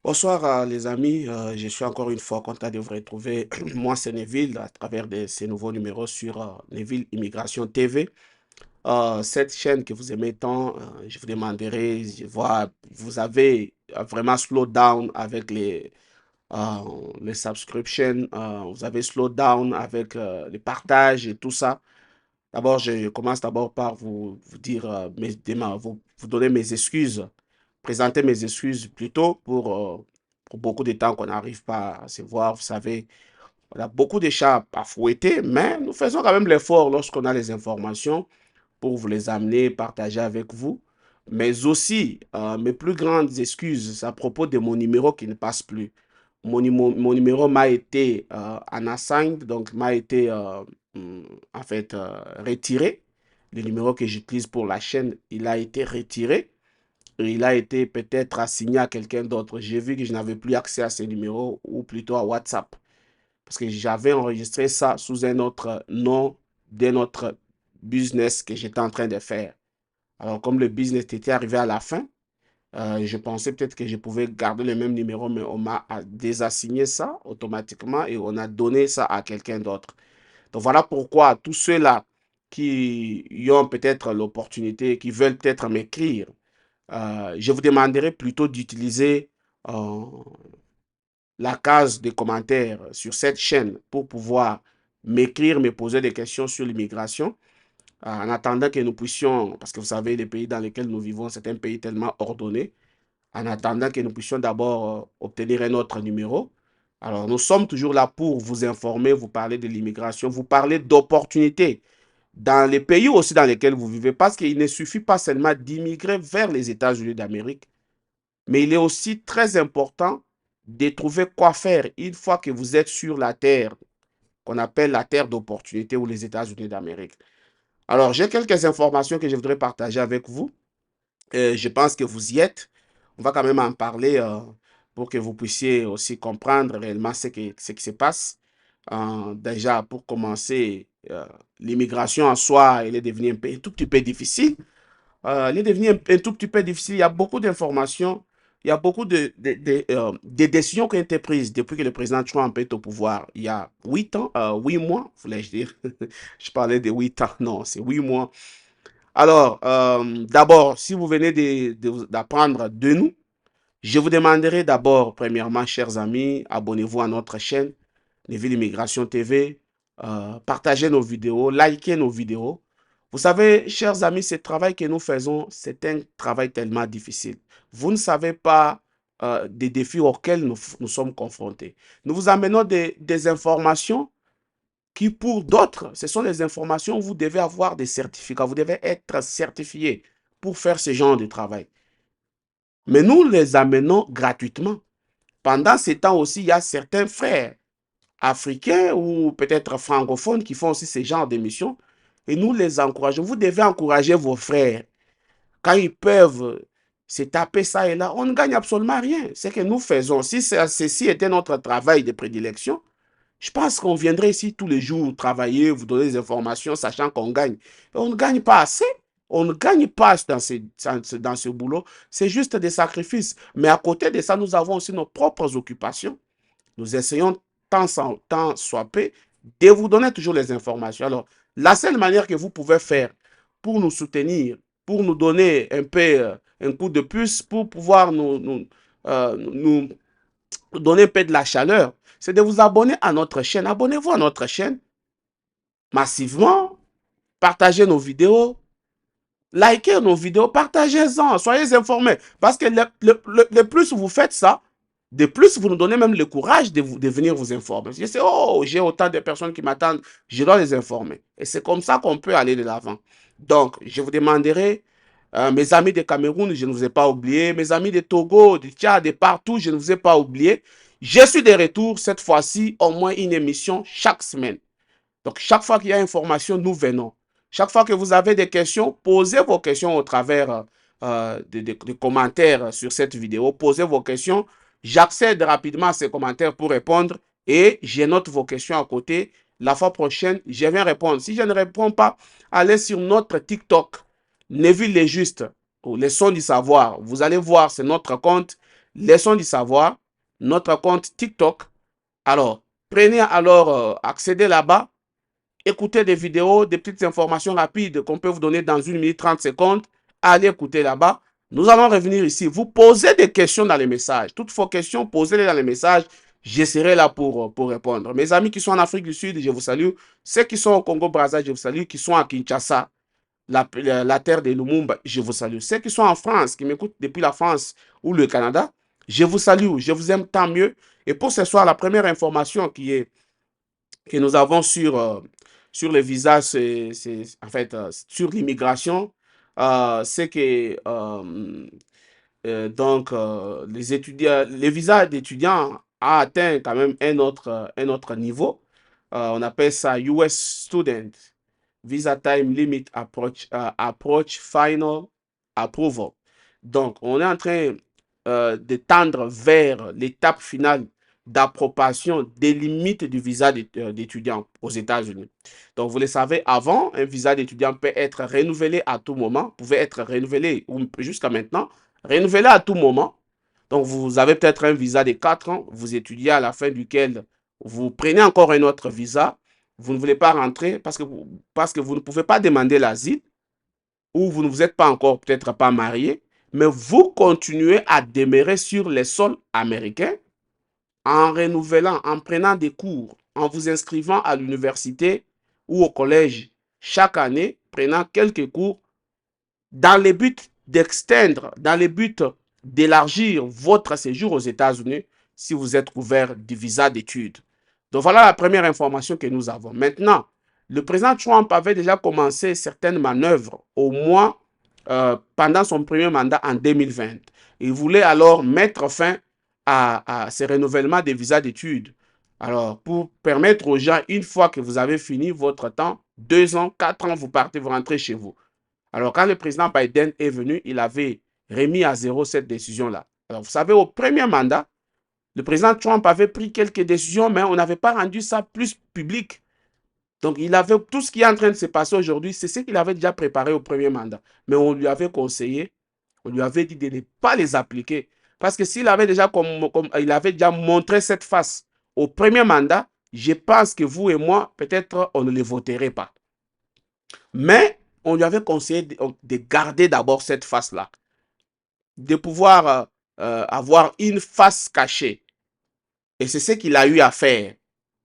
Bonsoir les amis, je suis encore une fois content de vous retrouver. Moi, c'est Neville à travers ces nouveaux numéros sur Neville Immigration TV. Cette chaîne que vous aimez tant, je vous demanderai, je vois, vous avez vraiment slow down avec euh, les subscriptions, vous avez slow down avec les partages et tout ça. D'abord, je commence d'abord par vous dire, vous donner mes excuses, présenter mes excuses plutôt pour beaucoup de temps qu'on n'arrive pas à se voir. Vous savez, on a beaucoup de chats à fouetter, mais nous faisons quand même l'effort lorsqu'on a les informations pour vous les amener, partager avec vous. Mais aussi, mes plus grandes excuses c'est à propos de mon numéro qui ne passe plus. Mon numéro m'a été unassigned, donc m'a été en fait retiré. Le numéro que j'utilise pour la chaîne, il a été retiré. Et il a été peut-être assigné à quelqu'un d'autre. J'ai vu que je n'avais plus accès à ce numéro ou plutôt à WhatsApp. Parce que j'avais enregistré ça sous un autre nom d'un autre business que j'étais en train de faire. Alors, comme le business était arrivé à la fin, je pensais peut-être que je pouvais garder le même numéro, mais on m'a désassigné ça automatiquement et on a donné ça à quelqu'un d'autre. Donc, voilà pourquoi tous ceux-là qui y ont peut-être l'opportunité, qui veulent peut-être m'écrire, je vous demanderai plutôt d'utiliser euh, la case de commentaires sur cette chaîne pour pouvoir m'écrire, me poser des questions sur l'immigration. En attendant que nous puissions, parce que vous savez, les pays dans lesquels nous vivons, c'est un pays tellement ordonné, en attendant que nous puissions d'abord obtenir un autre numéro. Alors, nous sommes toujours là pour vous informer, vous parler de l'immigration, vous parler d'opportunités dans les pays aussi dans lesquels vous vivez, parce qu'il ne suffit pas seulement d'immigrer vers les États-Unis d'Amérique, mais il est aussi très important de trouver quoi faire une fois que vous êtes sur la terre, qu'on appelle la terre d'opportunité ou les États-Unis d'Amérique. Alors, j'ai quelques informations que je voudrais partager avec vous. Je pense que vous y êtes. On va quand même en parler pour que vous puissiez aussi comprendre réellement ce qui se passe. Déjà, pour commencer, l'immigration en soi, elle est devenue un tout petit peu difficile. Elle est devenue un tout petit peu difficile. Il y a beaucoup d'informations. Il y a beaucoup de décisions qui ont été prises depuis que le président Trump est au pouvoir. Il y a 8 ans, 8 mois, voulais-je dire. Je parlais de 8 ans. Non, c'est 8 mois. Alors, d'abord, si vous venez d'apprendre de nous, je vous demanderai d'abord, premièrement, chers amis, abonnez-vous à notre chaîne, Neville Immigration TV, partagez nos vidéos, likez nos vidéos. Vous savez, chers amis, ce travail que nous faisons, c'est un travail tellement difficile. Vous ne savez pas des défis auxquels nous sommes confrontés. Nous vous amenons des informations qui pour d'autres, ce sont des informations où vous devez avoir des certificats, vous devez être certifié pour faire ce genre de travail. Mais nous les amenons gratuitement. Pendant ces temps aussi, il y a certains frères africains ou peut-être francophones qui font aussi ce genre d'émissions et nous les encourageons. Vous devez encourager vos frères. Quand ils peuvent se taper ça et là, on ne gagne absolument rien. C'est que nous faisons. Si ceci était notre travail de prédilection, je pense qu'on viendrait ici tous les jours travailler, vous donner des informations, sachant qu'on gagne. Et on ne gagne pas assez. On ne gagne pas dans ce boulot. C'est juste des sacrifices. Mais à côté de ça, nous avons aussi nos propres occupations. Nous essayons tant soit peu de vous donner toujours les informations. Alors, la seule manière que vous pouvez faire pour nous soutenir, pour nous donner un peu un coup de plus, pour pouvoir nous donner un peu de la chaleur, c'est de vous abonner à notre chaîne. Abonnez-vous à notre chaîne massivement, partagez nos vidéos, likez nos vidéos, partagez-en, soyez informés. Parce que le plus vous faites ça, de plus vous nous donnez même le courage de venir vous informer. Je sais, oh, j'ai autant de personnes qui m'attendent, je dois les informer. Et c'est comme ça qu'on peut aller de l'avant. Donc, je vous demanderai, mes amis de Cameroun, je ne vous ai pas oublié. Mes amis de Togo, de Tchad, de partout, je ne vous ai pas oublié. Je suis de retour cette fois-ci, au moins une émission chaque semaine. Donc, chaque fois qu'il y a information, nous venons. Chaque fois que vous avez des questions, posez vos questions au travers de commentaires sur cette vidéo. Posez vos questions. J'accède rapidement à ces commentaires pour répondre et je note vos questions à côté. La fois prochaine, je viens répondre. Si je ne réponds pas, allez sur notre TikTok, Neville les Justes, ou les sons du savoir. Vous allez voir, c'est notre compte. Laissons du savoir, notre compte TikTok. Alors, prenez alors, accédez là-bas, écoutez des vidéos, des petites informations rapides qu'on peut vous donner dans 1 minute 30 secondes. Allez écouter là-bas. Nous allons revenir ici. Vous posez des questions dans les messages. Toutes vos questions, posez-les dans les messages. Je serai là pour répondre. Mes amis qui sont en Afrique du Sud, je vous salue. Ceux qui sont au Congo-Brazzaville, je vous salue. Qui sont à Kinshasa, la terre de Lumumba, je vous salue. Ceux qui sont en France, qui m'écoutent depuis la France ou le Canada, je vous salue. Je vous aime tant mieux. Et pour ce soir, la première information que nous avons sur les visas, en fait, sur l'immigration, c'est que donc les étudiants, les visas d'étudiants a atteint quand même un autre niveau. On appelle ça US Student Visa Time Limit Approach Final Approval. Donc, on est en train de tendre vers l'étape finale d'approbation des limites du visa d'étudiant aux États-Unis. Donc, vous le savez, avant, un visa d'étudiant peut être renouvelé à tout moment, pouvait être renouvelé jusqu'à maintenant, renouvelé à tout moment. Donc, vous avez peut-être un visa de 4 ans, vous étudiez à la fin duquel vous prenez encore un autre visa, vous ne voulez pas rentrer parce que vous ne pouvez pas demander l'asile ou vous ne vous êtes pas encore peut-être pas marié, mais vous continuez à demeurer sur les sols américains en renouvelant, en prenant des cours, en vous inscrivant à l'université ou au collège chaque année, prenant quelques cours dans le but d'extendre, dans le but d'élargir votre séjour aux États-Unis si vous êtes couvert du visa d'études. Donc voilà la première information que nous avons. Maintenant, le président Trump avait déjà commencé certaines manœuvres au moins pendant son premier mandat en 2020. Il voulait alors mettre fin à ces renouvellements des visas d'études. Alors, pour permettre aux gens, une fois que vous avez fini votre temps, 2 ans, 4 ans, vous partez, vous rentrez chez vous. Alors, quand le président Biden est venu, il avait remis à zéro cette décision-là. Alors, vous savez, au premier mandat, le président Trump avait pris quelques décisions, mais on n'avait pas rendu ça plus public. Donc, il avait tout ce qui est en train de se passer aujourd'hui, c'est ce qu'il avait déjà préparé au premier mandat. Mais on lui avait conseillé, on lui avait dit de ne pas les appliquer. Parce que s'il avait déjà, il avait déjà montré cette face au premier mandat, je pense que vous et moi, peut-être, on ne les voterait pas. Mais on lui avait conseillé de garder d'abord cette face-là, de pouvoir avoir une face cachée. Et c'est ce qu'il a eu à faire.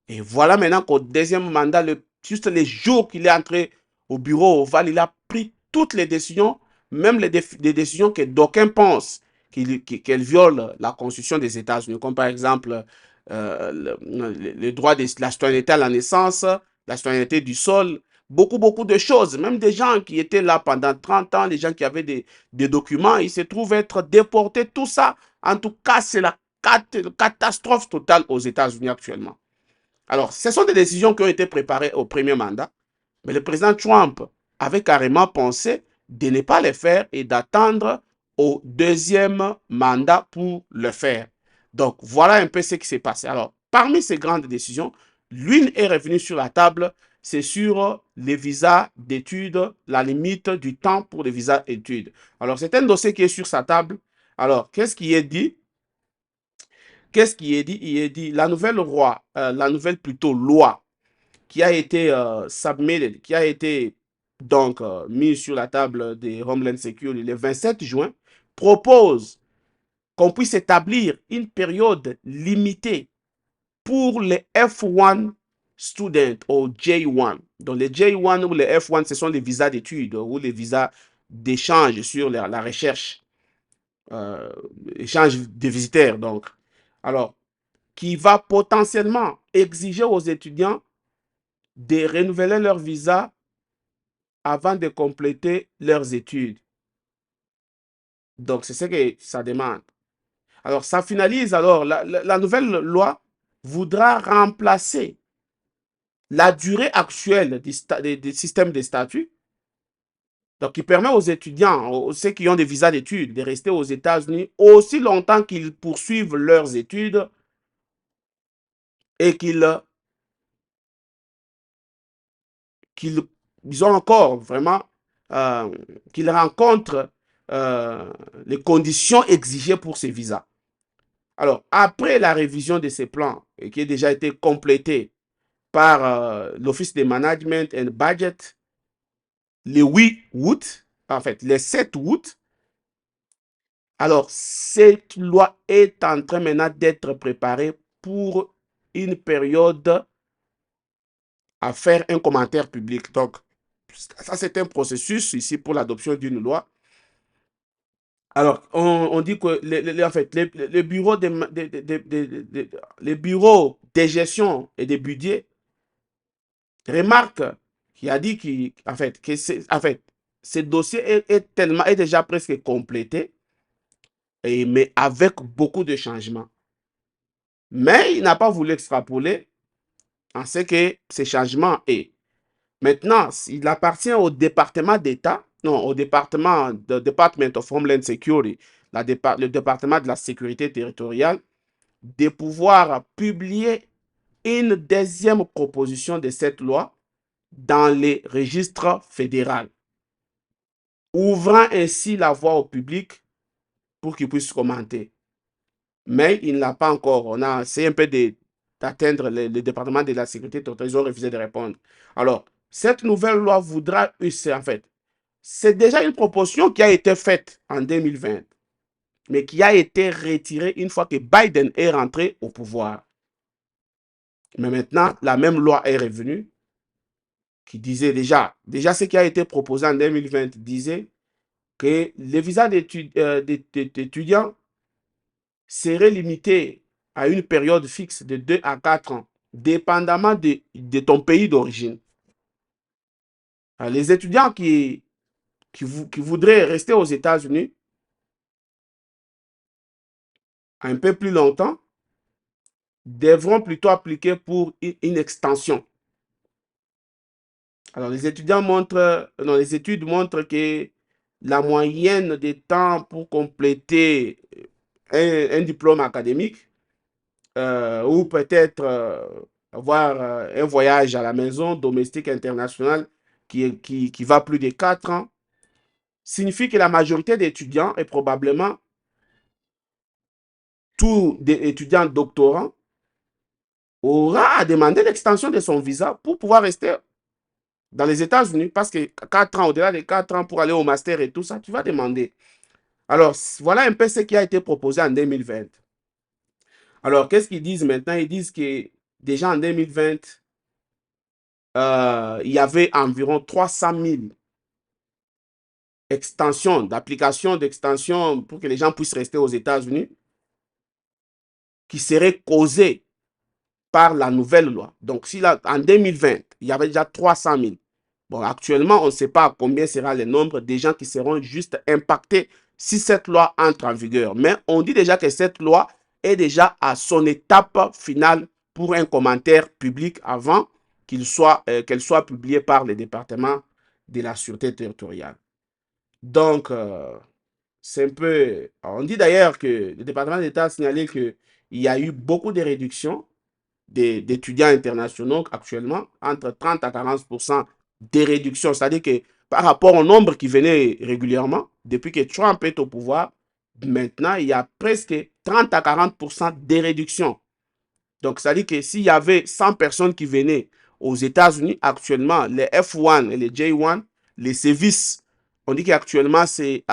Et voilà maintenant qu'au deuxième mandat, juste les jours qu'il est entré au bureau ovale, il a pris toutes les décisions, même les décisions que d'aucuns pensent qu'elles violent la Constitution des États-Unis, comme par exemple le droit de la citoyenneté à la naissance, la citoyenneté du sol, beaucoup de choses. Même des gens qui étaient là pendant 30 ans, les gens qui avaient des documents, ils se trouvent être déportés, tout ça. En tout cas, c'est la catastrophe totale aux États-Unis actuellement. Alors, ce sont des décisions qui ont été préparées au premier mandat, mais le président Trump avait carrément pensé de ne pas les faire et d'attendre au deuxième mandat pour le faire. Donc, voilà un peu ce qui s'est passé. Alors, parmi ces grandes décisions, l'une est revenue sur la table, c'est sur les visas d'études, la limite du temps pour les visas d'études. Alors, c'est un dossier qui est sur sa table. Alors, qu'est-ce qui est dit? Qu'est-ce qui est dit? Il est dit la nouvelle plutôt loi qui a été submitted, qui a été donc mise sur la table des Homeland Security le 27 juin, propose qu'on puisse établir une période limitée pour les F1 students ou J1. Donc les J1 ou les F1, ce sont les visas d'études ou les visas d'échange sur la recherche, échange de visiteurs. Donc, alors, qui va potentiellement exiger aux étudiants de renouveler leur visa avant de compléter leurs études. Donc, c'est ce que ça demande. Alors, ça finalise. Alors, la nouvelle loi voudra remplacer la durée actuelle du système de statut. Donc, qui permet aux étudiants, ceux qui ont des visas d'études, de rester aux États-Unis aussi longtemps qu'ils poursuivent leurs études et qu'ils ont encore vraiment, qu'ils rencontrent les conditions exigées pour ces visas. Alors, après la révision de ces plans, et qui a déjà été complété par l'Office de Management and Budget, le 8 août, en fait, le 7 août, alors cette loi est en train maintenant d'être préparée pour une période à faire un commentaire public. Donc, ça, c'est un processus ici pour l'adoption d'une loi. Alors, on dit que en fait, les bureaux les bureaux de gestion et de budget remarquent qu'il a dit qu'en fait, en fait, ce dossier est déjà presque complété, mais avec beaucoup de changements. Mais il n'a pas voulu extrapoler en ce que ces changements est. Maintenant, il appartient au département d'État, non, au département, the Department of Homeland Security, le département de la sécurité territoriale, de pouvoir publier une deuxième proposition de cette loi dans les registres fédéraux, ouvrant ainsi la voie au public pour qu'il puisse commenter. Mais il ne l'a pas encore. On a essayé un peu d'atteindre le département de la sécurité territoriale. Ils ont refusé de répondre. Alors, cette nouvelle loi voudra, en fait, c'est déjà une proposition qui a été faite en 2020, mais qui a été retirée une fois que Biden est rentré au pouvoir. Mais maintenant, la même loi est revenue qui disait déjà ce qui a été proposé en 2020 disait que les visas d'étudiants seraient limités à une période fixe de 2 à 4 ans, dépendamment de ton pays d'origine. Les étudiants qui voudraient rester aux États-Unis un peu plus longtemps devront plutôt appliquer pour une extension. Alors, les étudiants montrent, non, les études montrent que la moyenne de temps pour compléter un diplôme académique ou peut-être avoir un voyage à la maison domestique internationale qui va plus de 4 ans, signifie que la majorité d'étudiants et probablement tous des étudiants doctorants aura à demander l'extension de son visa pour pouvoir rester dans les États-Unis parce que 4 ans, au-delà de 4 ans pour aller au master et tout ça, tu vas demander. Alors, voilà un peu ce qui a été proposé en 2020. Alors, qu'est-ce qu'ils disent maintenant? Ils disent que déjà en 2020, il y avait environ 300 000 extensions, d'applications d'extension pour que les gens puissent rester aux États-Unis qui seraient causées par la nouvelle loi. Donc, si là, en 2020, il y avait déjà 300 000. Bon, actuellement, on ne sait pas combien sera le nombre de gens qui seront juste impactés si cette loi entre en vigueur. Mais on dit déjà que cette loi est déjà à son étape finale pour un commentaire public avant qu'elle soit publiée par le département de la sûreté territoriale. Donc, c'est un peu... On dit d'ailleurs que le département d'État a signalé qu'il y a eu beaucoup de réductions d'étudiants internationaux actuellement, entre 30 à 40% de réduction. C'est-à-dire que par rapport au nombre qui venaient régulièrement, depuis que Trump est au pouvoir, maintenant, il y a presque 30 à 40% de réduction. Donc, c'est-à-dire que s'il y avait 100 personnes qui venaient aux États-Unis, actuellement, les F1 et les J1, les services, on dit qu'actuellement, c'est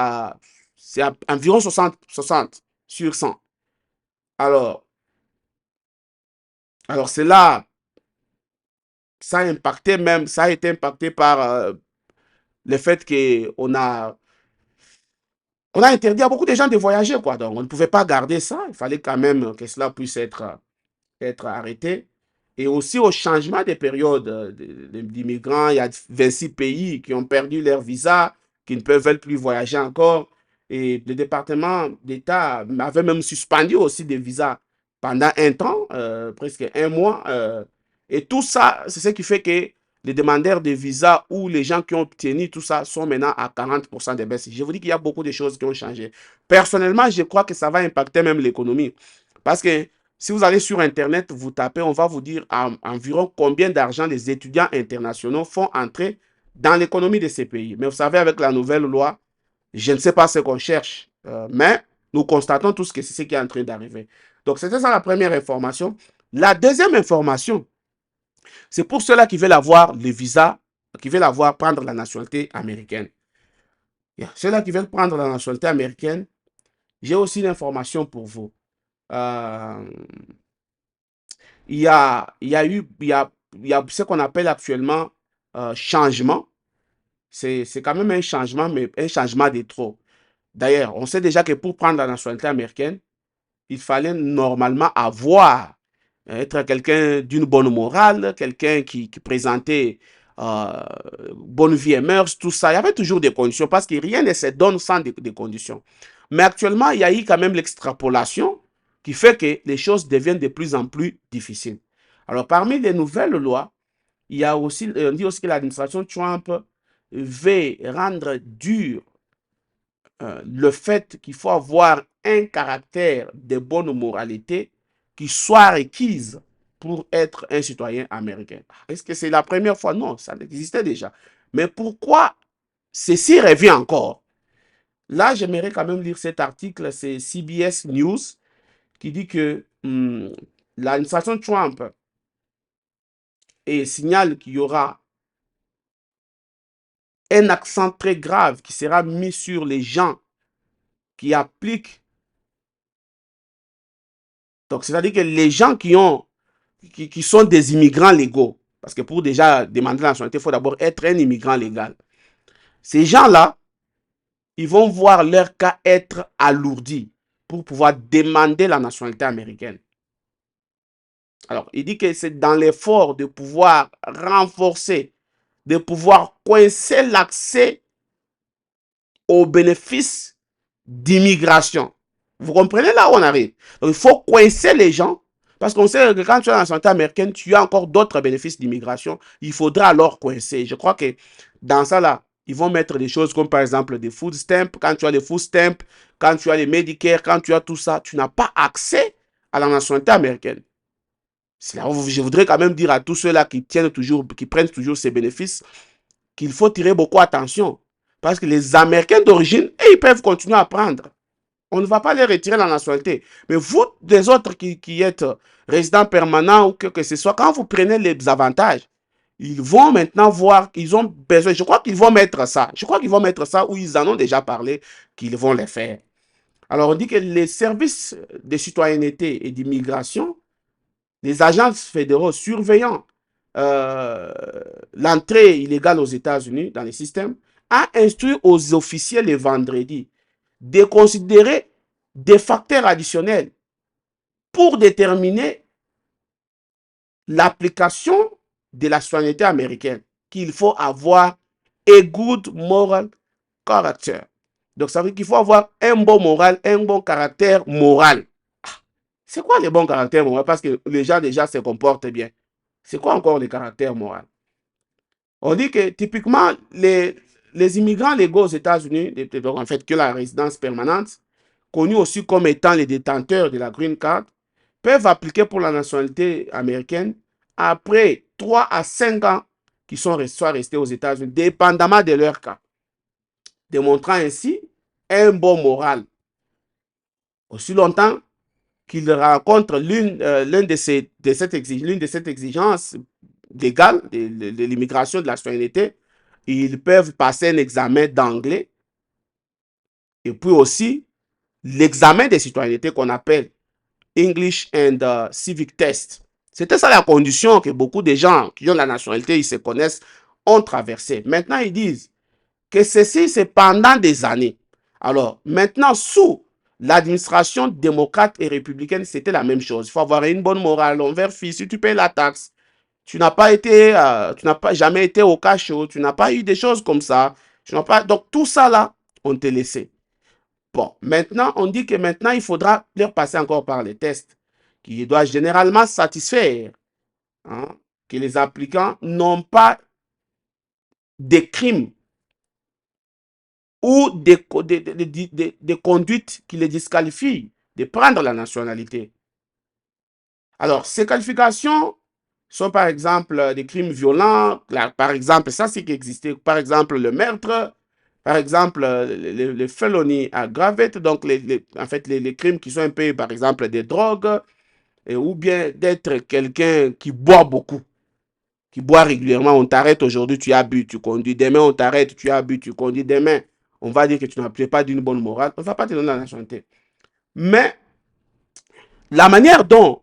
environ 60 sur 100. Alors, c'est là, ça a impacté même, ça a été impacté par le fait on a interdit à beaucoup de gens de voyager, quoi. Donc, on ne pouvait pas garder ça. Il fallait quand même que cela puisse être arrêté. Et aussi au changement des périodes d'immigrants. Il y a 26 pays qui ont perdu leur visa, qui ne peuvent plus voyager encore. Et le département d'État avait même suspendu aussi des visas pendant un temps, presque un mois. Et tout ça, c'est ce qui fait que les demandeurs de visa ou les gens qui ont obtenu tout ça sont maintenant à 40% de baisse. Je vous dis qu'il y a beaucoup de choses qui ont changé. Personnellement, je crois que ça va impacter même l'économie. Parce que si vous allez sur Internet, vous tapez, on va vous dire environ combien d'argent les étudiants internationaux font entrer dans l'économie de ces pays. Mais vous savez, avec la nouvelle loi, je ne sais pas ce qu'on cherche, mais nous constatons tous que c'est ce qui est en train d'arriver. Donc, c'était ça la première information. La deuxième information, c'est pour ceux-là qui veulent avoir le visa, qui veulent avoir, prendre la nationalité américaine. Ceux-là qui veulent prendre la nationalité américaine, j'ai aussi une information pour vous. Euh, il y a ce qu'on appelle actuellement changement. C'est quand même un changement, mais un changement de trop. D'ailleurs, on sait déjà que pour prendre la nationalité américaine, il fallait normalement avoir, être quelqu'un d'une bonne morale, quelqu'un qui présentait euh, bonne vie et mœurs, tout ça. Il y avait toujours des conditions parce que rien ne se donne sans des conditions. Mais actuellement, il y a eu quand même l'extrapolation qui fait que les choses deviennent de plus en plus difficiles. Alors, parmi les nouvelles lois, il y a aussi, on dit aussi que l'administration Trump veut rendre dur le fait qu'il faut avoir un caractère de bonne moralité qui soit requise pour être un citoyen américain. Est-ce que c'est la première fois? Non, ça existait déjà. Mais pourquoi ceci revient encore? Là, j'aimerais quand même lire cet article, c'est CBS News, qui dit que l'administration Trump signale qu'il y aura un accent très grave qui sera mis sur les gens qui appliquent. Donc, c'est-à-dire que les gens qui sont des immigrants légaux, parce que pour déjà demander la nationalité, il faut d'abord être un immigrant légal. Ces gens-là, ils vont voir leur cas être alourdi pour pouvoir demander la nationalité américaine. Alors, il dit que c'est dans l'effort de pouvoir renforcer, de pouvoir coincer l'accès aux bénéfices d'immigration. Vous comprenez là où on arrive? Donc, il faut coincer les gens parce qu'on sait que quand tu es dans la santé américaine, tu as encore d'autres bénéfices d'immigration. Il faudra alors coincer. Je crois que dans ça là, ils vont mettre des choses comme par exemple des food stamps. Quand tu as les food stamps, quand tu as les Medicare, quand tu as tout ça, tu n'as pas accès à la nationalité américaine. Là où je voudrais quand même dire à tous ceux-là qui tiennent toujours, qui prennent toujours ces bénéfices, qu'il faut tirer beaucoup attention. Parce que les Américains d'origine, ils peuvent continuer à prendre. On ne va pas les retirer la nationalité. Mais vous, les autres qui êtes résidents permanents ou que ce soit, quand vous prenez les avantages, ils vont maintenant voir qu'ils ont besoin. Je crois qu'ils vont mettre ça. Je crois qu'ils vont mettre ça où ils en ont déjà parlé, qu'ils vont les faire. Alors, on dit que les services de citoyenneté et d'immigration, les agences fédéraux surveillant euh, l'entrée illégale aux États-Unis dans les systèmes, a instruit aux officiers le vendredi de considérer des facteurs additionnels pour déterminer l'application de la citoyenneté américaine, qu'il faut avoir a good moral character. Donc, ça veut dire qu'il faut avoir un bon moral, un bon caractère moral. C'est quoi les bons caractères moraux? Parce que les gens déjà se comportent bien. C'est quoi encore les caractères moraux? On dit que typiquement, les immigrants légaux aux États-Unis, en fait, que la résidence permanente, connus aussi comme étant les détenteurs de la green card, peuvent appliquer pour la nationalité américaine après 3 à 5 ans qui sont restés aux États-Unis, dépendamment de leur cas, démontrant ainsi un bon moral. Aussi longtemps qu'ils rencontrent l'une de cette exigence légale de l'immigration de la citoyenneté, ils peuvent passer un examen d'anglais et puis aussi l'examen de citoyenneté qu'on appelle English and Civic Test. C'était ça la condition que beaucoup de gens qui ont la nationalité, ils se connaissent, ont traversé. Maintenant, ils disent que ceci, c'est pendant des années. Alors, maintenant, sous l'administration démocrate et républicaine, c'était la même chose. Il faut avoir une bonne morale envers fils. Si tu payes la taxe, tu n'as pas jamais été au cachot, tu n'as pas eu des choses comme ça. Tu n'as pas, donc, tout ça là, on te laissé. Bon, maintenant, on dit que maintenant, il faudra leur passer encore par les tests qui doivent généralement satisfaire hein, que les applicants n'ont pas des crimes ou des conduites qui les disqualifient de prendre la nationalité. Alors, ces qualifications sont par exemple des crimes violents, par exemple, ça c'est qui existait, par exemple le meurtre, Par exemple, les felonies aggravated, donc en fait, les crimes qui sont un peu, par exemple, des drogues, ou bien d'être quelqu'un qui boit beaucoup, qui boit régulièrement. On t'arrête aujourd'hui, tu as bu, tu conduis. Demain, on t'arrête, tu as bu, tu conduis. Demain, on va dire que tu n'as pas d'une bonne morale. On ne va pas te donner la nationalité. Mais la manière dont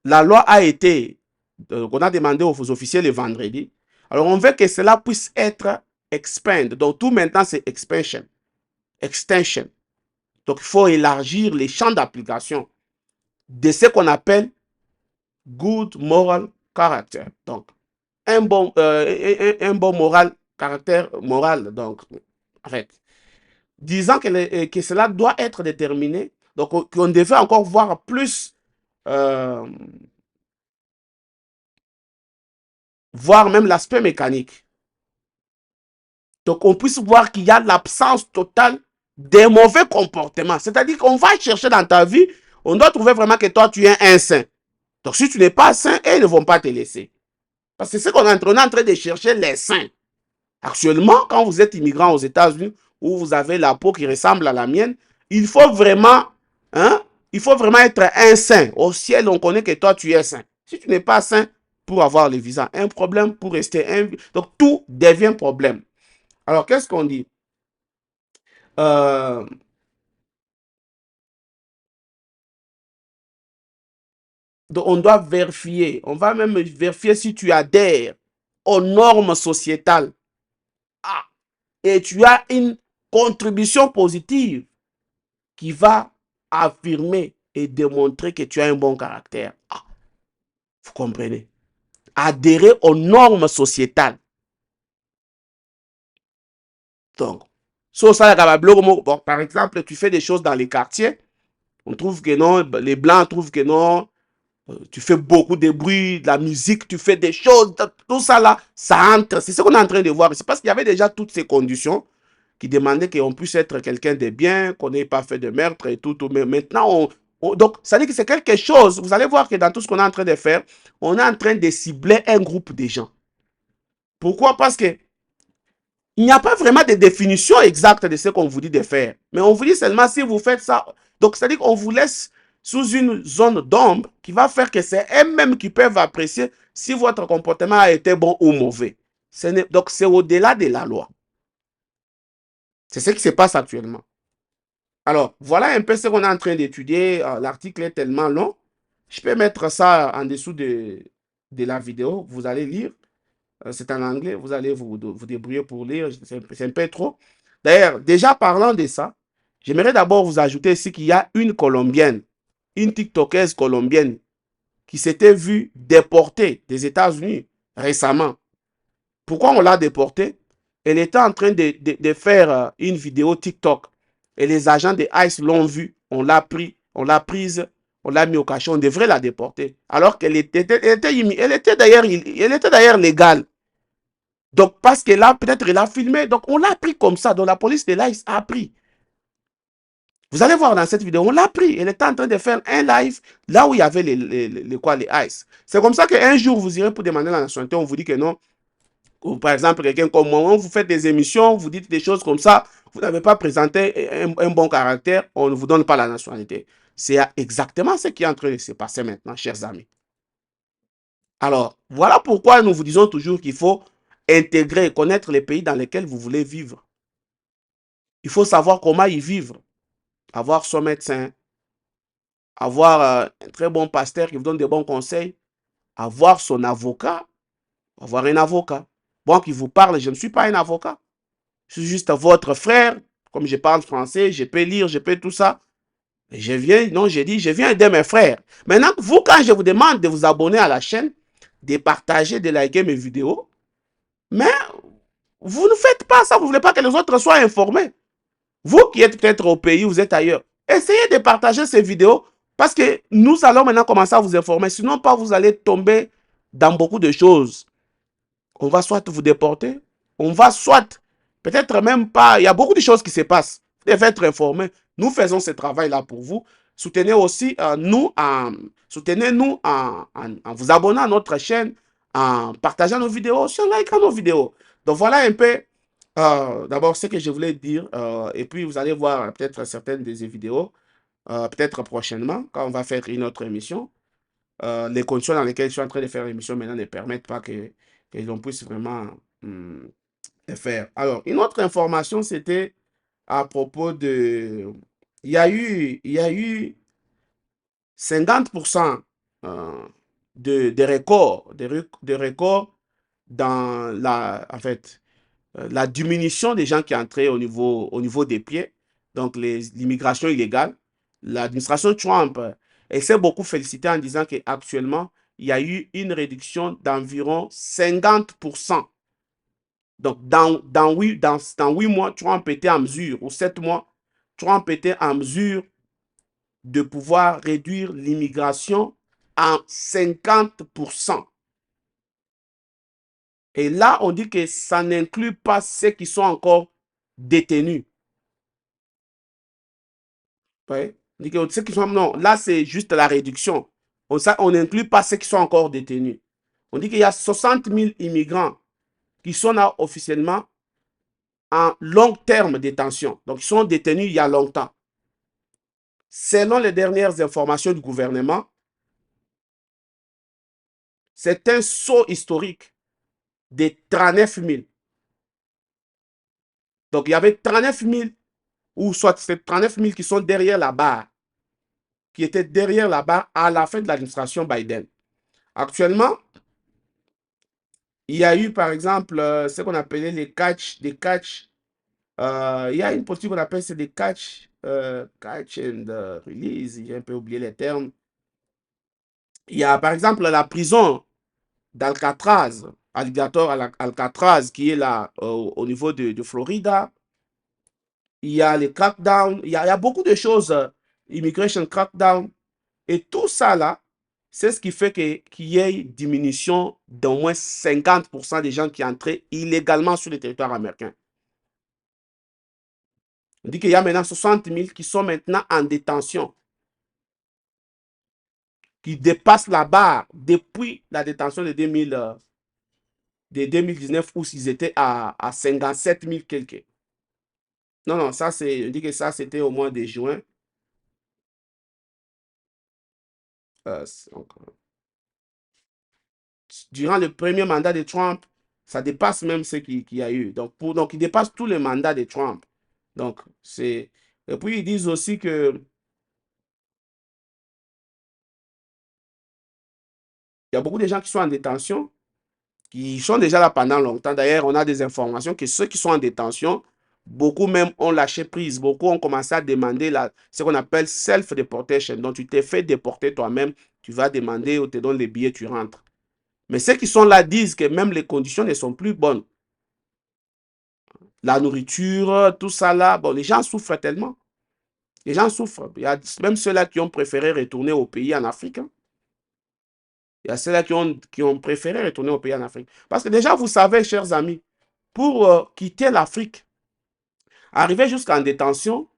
la loi a été, qu'on a demandé aux officiers le vendredi, alors on veut que cela puisse être expand. Donc tout maintenant, c'est expansion, extension. Donc il faut élargir les champs d'application de ce qu'on appelle good moral character. Donc un bon moral, caractère moral. Donc, en fait, disant que cela doit être déterminé, donc qu'on devait encore voir plus, euh, voir même l'aspect mécanique. Donc, on puisse voir qu'il y a l'absence totale des mauvais comportements. C'est-à-dire qu'on va chercher dans ta vie, on doit trouver vraiment que toi, tu es un saint. Donc, si tu n'es pas saint, ils ne vont pas te laisser. Parce que c'est ce qu'on est en train de chercher, les saints. Actuellement, quand vous êtes immigrant aux États-Unis, où vous avez la peau qui ressemble à la mienne, il faut vraiment, hein, il faut vraiment être un saint. Au ciel, on connaît que toi, tu es saint. Si tu n'es pas saint, pour avoir le visa, un problème pour rester un... Donc, tout devient problème. Alors, qu'est-ce qu'on dit? euh, donc, on doit vérifier. On va même vérifier si tu adhères aux normes sociétales. Ah, et tu as une contribution positive qui va affirmer et démontrer que tu as un bon caractère. Ah, vous comprenez? Adhérer aux normes sociétales. Donc, bon, par exemple, tu fais des choses dans les quartiers, on trouve que non, les Blancs trouvent que non, tu fais beaucoup de bruit, de la musique, tu fais des choses, tout ça là, ça entre. C'est ce qu'on est en train de voir. C'est parce qu'il y avait déjà toutes ces conditions qui demandaient qu'on puisse être quelqu'un de bien, qu'on n'ait pas fait de meurtre et tout. Mais maintenant, donc, ça dit que c'est quelque chose. Vous allez voir que dans tout ce qu'on est en train de faire, on est en train de cibler un groupe de gens. Pourquoi? Parce que il n'y a pas vraiment de définition exacte de ce qu'on vous dit de faire. Mais on vous dit seulement si vous faites ça. Donc, c'est-à-dire qu'on vous laisse sous une zone d'ombre qui va faire que c'est eux-mêmes qui peuvent apprécier si votre comportement a été bon ou mauvais. Donc, c'est au-delà de la loi. C'est ce qui se passe actuellement. Alors, voilà un peu ce qu'on est en train d'étudier. L'article est tellement long. Je peux mettre ça en dessous de la vidéo. Vous allez lire. C'est en anglais. Vous allez vous débrouiller pour lire. C'est un peu trop. D'ailleurs, déjà parlant de ça, j'aimerais d'abord vous ajouter ici qu'il y a une Colombienne, une TikTokeuse colombienne qui s'était vue déportée des États-Unis récemment. Pourquoi on l'a déportée? Elle était en train de faire une vidéo TikTok. Et les agents de ICE l'ont vue. On l'a pris, on l'a prise, on l'a mis au cachot. On devrait la déporter. Alors qu'elle était, elle était d'ailleurs légale. Donc, parce qu'elle a peut-être elle a filmé. Donc, on l'a pris comme ça. Donc, la police de l'ICE a pris. Vous allez voir dans cette vidéo, on l'a pris. Elle était en train de faire un live là où il y avait les ICE. C'est comme ça qu'un jour, vous irez pour demander la nationalité. On vous dit que non. Ou par exemple, quelqu'un comme moi, vous faites des émissions, vous dites des choses comme ça, vous n'avez pas présenté un bon caractère, on ne vous donne pas la nationalité. C'est exactement ce qui est en train de se passer maintenant, chers amis. Alors, voilà pourquoi nous vous disons toujours qu'il faut intégrer, connaître les pays dans lesquels vous voulez vivre. Il faut savoir comment y vivre, avoir son médecin, avoir un très bon pasteur qui vous donne des bons conseils, avoir son avocat, avoir un avocat. Bon, qui vous parle, je ne suis pas un avocat. Je suis juste votre frère. Comme je parle français, je peux lire, je peux tout ça. Et je viens, non, j'ai dit, je viens aider mes frères. Maintenant, vous, quand je vous demande de vous abonner à la chaîne, de partager, de liker mes vidéos, mais vous ne faites pas ça. Vous ne voulez pas que les autres soient informés. Vous qui êtes peut-être au pays, vous êtes ailleurs. Essayez de partager ces vidéos parce que nous allons maintenant commencer à vous informer. Sinon, pas vous allez tomber dans beaucoup de choses. On va soit vous déporter, on va soit, peut-être même pas, il y a beaucoup de choses qui se passent. Vous devez être informés. Nous faisons ce travail-là pour vous. Soutenez aussi soutenez-nous en vous abonnant à notre chaîne, en partageant nos vidéos, en likant nos vidéos. Donc voilà un peu D'abord, ce que je voulais dire, et puis vous allez voir peut-être certaines de ces vidéos, peut-être prochainement, quand on va faire une autre émission. Les conditions dans lesquelles je suis en train de faire l'émission maintenant ne permettent pas que l'on puisse vraiment le faire. Alors, une autre information, c'était à propos de... Il y a eu 50% de records, de records dans la diminution des gens qui entraient au niveau des pieds, donc l'immigration illégale. L'administration Trump s'est beaucoup félicitée en disant qu'actuellement, il y a eu une réduction d'environ 50%. Donc, dans 8 mois, Trump était en mesure, ou 7 mois, Trump était en mesure de pouvoir réduire l'immigration en 50%. Et là, on dit que ça n'inclut pas ceux qui sont encore détenus. Ouais. On dit que ceux qui sont, non, là, c'est juste la réduction. On n'inclut pas ceux qui sont encore détenus. On dit qu'il y a 60 000 immigrants qui sont là officiellement en long terme de détention. Donc, ils sont détenus il y a longtemps. Selon les dernières informations du gouvernement, c'est un saut historique de 39 000. Donc, il y avait 39 000, ou soit c'est 39 000 qui sont derrière la barre, qui étaient derrière la barre à la fin de l'administration Biden. Actuellement, il y a eu, par exemple, ce qu'on appelait les catch. Il y a une politique qu'on appelle, c'est des catch and release. J'ai un peu oublié les termes. Il y a, par exemple, la prison d'Alcatraz, Alligator Alcatraz, qui est là au niveau de Florida. Il y a les crackdowns. Il y a beaucoup de choses. Immigration crackdown. Et tout ça, là, c'est ce qui fait qu'il y ait une diminution d'au moins 50% des gens qui entraient illégalement sur le territoire américain. On dit qu'il y a maintenant 60 000 qui sont maintenant en détention, qui dépassent la barre depuis la détention de 2019 où ils étaient à 57 000 quelques. Non, non, ça c'est, on dit que ça c'était au mois de juin. Donc, durant le premier mandat de Trump, ça dépasse même ce qu'il y a eu. Donc, il dépasse tous les mandats de Trump. Donc, c'est... Et puis, ils disent aussi que il y a beaucoup de gens qui sont en détention, qui sont déjà là pendant longtemps. D'ailleurs, on a des informations que ceux qui sont en détention, beaucoup même ont lâché prise. Beaucoup ont commencé à demander ce qu'on appelle self-deportation. Donc, tu t'es fait déporter toi-même, tu vas demander, on te donne les billets, tu rentres. Mais ceux qui sont là disent que même les conditions ne sont plus bonnes. La nourriture, tout ça là, bon, les gens souffrent tellement. Les gens souffrent. Il y a même ceux-là qui ont préféré retourner au pays en Afrique. Hein. Il y a ceux-là qui ont préféré retourner au pays en Afrique. Parce que déjà, vous savez, chers amis, pour quitter l'Afrique, arriver jusqu'en détention,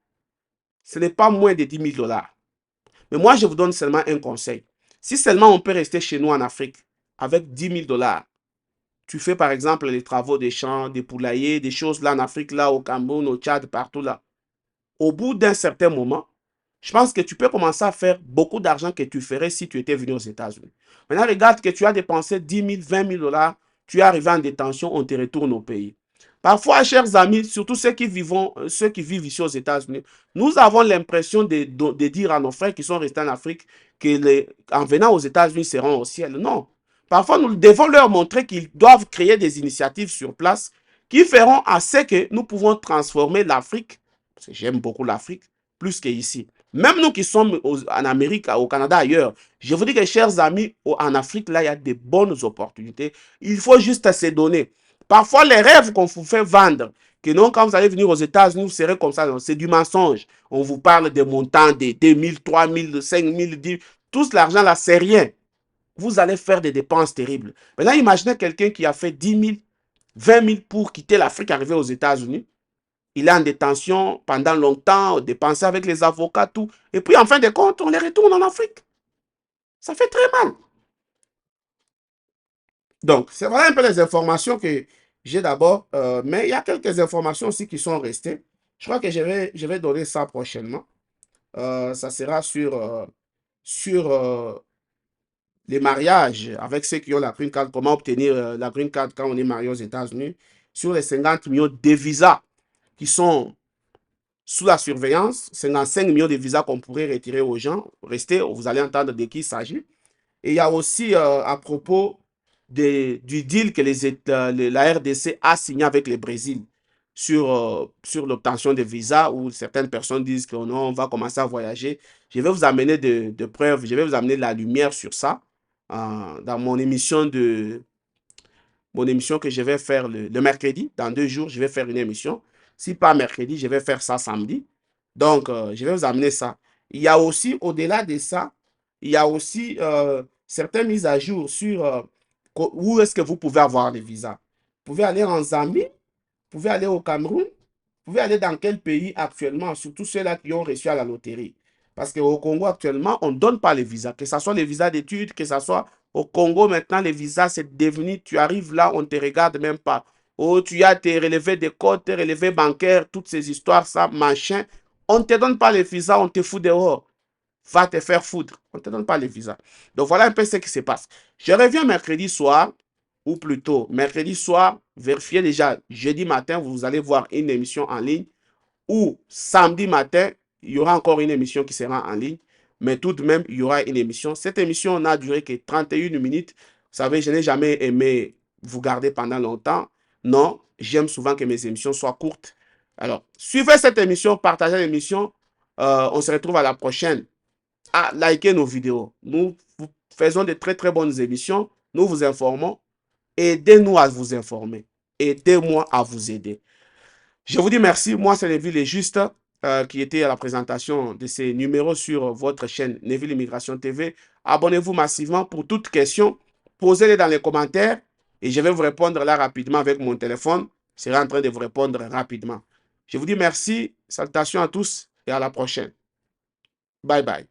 ce n'est pas moins de 10 000 dollars. Mais moi, je vous donne seulement un conseil. Si seulement on peut rester chez nous en Afrique avec 10 000 dollars, tu fais par exemple les travaux des champs, des poulaillers, des choses là en Afrique, là au Cameroun, au Tchad, partout là. Au bout d'un certain moment, je pense que tu peux commencer à faire beaucoup d'argent que tu ferais si tu étais venu aux États-Unis. Maintenant, regarde que tu as dépensé 10 000, 20 000 dollars, tu es arrivé en détention, on te retourne au pays. Parfois, chers amis, surtout ceux qui vivent ici aux États-Unis, nous avons l'impression de dire à nos frères qui sont restés en Afrique qu'en venant aux États-Unis, ils seront au ciel. Non. Parfois, nous devons leur montrer qu'ils doivent créer des initiatives sur place qui feront à ce que nous pouvons transformer l'Afrique, parce que j'aime beaucoup l'Afrique, plus qu'ici. Même nous qui sommes en Amérique, au Canada, ailleurs, je vous dis que, chers amis, en Afrique, là, il y a de bonnes opportunités. Il faut juste se donner. Parfois, les rêves qu'on vous fait vendre, que non, quand vous allez venir aux États-Unis, vous serez comme ça, c'est du mensonge. On vous parle des montants de 2 000, 3 000, 5 000, 10 000. Tout cet argent là, c'est rien. Vous allez faire des dépenses terribles. Maintenant, imaginez quelqu'un qui a fait 10 000, 20 000 pour quitter l'Afrique, arriver aux États-Unis. Il est en détention pendant longtemps, dépensé avec les avocats, tout. Et puis, en fin de compte, on les retourne en Afrique. Ça fait très mal. Donc, c'est voilà un peu les informations que J'ai d'abord, mais il y a quelques informations aussi qui sont restées. Je crois que je vais donner ça prochainement. Ça sera sur les mariages avec ceux qui ont la green card, comment obtenir la green card quand on est marié aux États-Unis, sur les 50 millions de visas qui sont sous la surveillance, 55 millions de visas qu'on pourrait retirer aux gens. Restez, vous allez entendre de qui il s'agit. Et il y a aussi à propos du deal que la RDC a signé avec le Brésil sur l'obtention de visas où certaines personnes disent qu'on on va commencer à voyager. Je vais vous amener de preuves, je vais vous amener de la lumière sur ça dans mon émission que je vais faire le mercredi. Dans 2 jours, je vais faire une émission. Si pas mercredi, je vais faire ça samedi. Donc, je vais vous amener ça. Il y a aussi, au-delà de ça, il y a aussi certaines mises à jour sur où est-ce que vous pouvez avoir des visas. Vous pouvez aller en Zambie, vous pouvez aller au Cameroun, vous pouvez aller dans quel pays actuellement, surtout ceux-là qui ont reçu à la loterie. Parce qu'au Congo actuellement, on ne donne pas les visas, que ce soit les visas d'études, que ce soit au Congo maintenant, les visas, c'est devenu, tu arrives là, on ne te regarde même pas. Oh, tu as tes relevés de code, tes relevés bancaires, toutes ces histoires, ça, machin. On ne te donne pas les visas, on te fout dehors. Va te faire foutre. On ne te donne pas les visas. Donc voilà un peu ce qui se passe. Je reviens mercredi soir, ou plutôt mercredi soir, vérifiez déjà jeudi matin, vous allez voir une émission en ligne, ou samedi matin, il y aura encore une émission qui sera en ligne, mais tout de même, il y aura une émission. Cette émission n'a duré que 31 minutes. Vous savez, je n'ai jamais aimé vous garder pendant longtemps. Non, j'aime souvent que mes émissions soient courtes. Alors, suivez cette émission, partagez l'émission. On se retrouve à la prochaine. Ah, likez nos vidéos. Nous faisons de très très bonnes émissions. Nous vous informons. Aidez-nous à vous informer. Aidez-moi à vous aider. Je vous dis merci. Moi, c'est Neville et Juste qui était à la présentation de ces numéros sur votre chaîne Neville Immigration TV. Abonnez-vous massivement pour toute question. Posez-les dans les commentaires et je vais vous répondre là rapidement avec mon téléphone. Je serai en train de vous répondre rapidement. Je vous dis merci. Salutations à tous et à la prochaine. Bye bye.